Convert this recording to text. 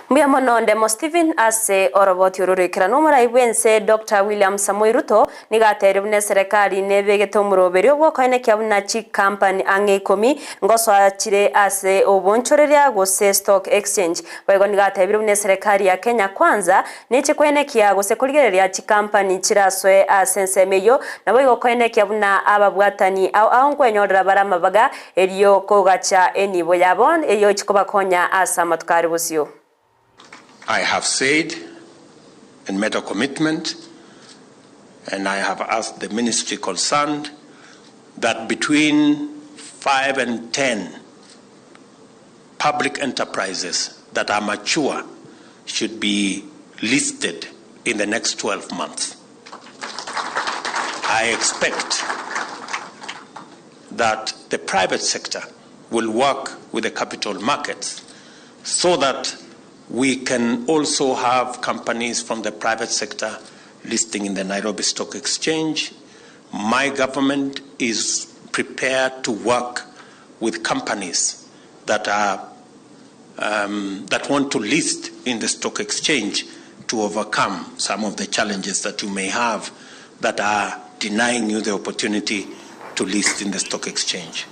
Mbia mononde mo Stephen ase oroboti ururikira numuraiwense Dr. William Samoei Ruto nigateribune serikali nebegete umuroberi obwo koine kyabuna chi company ange 10 ngoswachire ase obonchoreria gose stock exchange bego nigatebiribune serikali ya Kenya kwanza niche koine kya gose kurigereria chi company chiraswe ase nsemeyo nabo igo koine kyabuna ababwatani au nkwenyorera baramabaga eriyo kogacha enibo yabon eyo chikobakonya asa matukari busyo. I have said and made a commitment, and I have asked the ministry concerned that between 5 and 10 public enterprises that are mature should be listed in the next 12 months. I expect that the private sector will work with the capital markets so that we can also have companies from the private sector listing in the Nairobi Stock Exchange. My government is prepared to work with companies that want to list in the stock exchange to overcome some of the challenges that you may have that are denying you the opportunity to list in the stock exchange.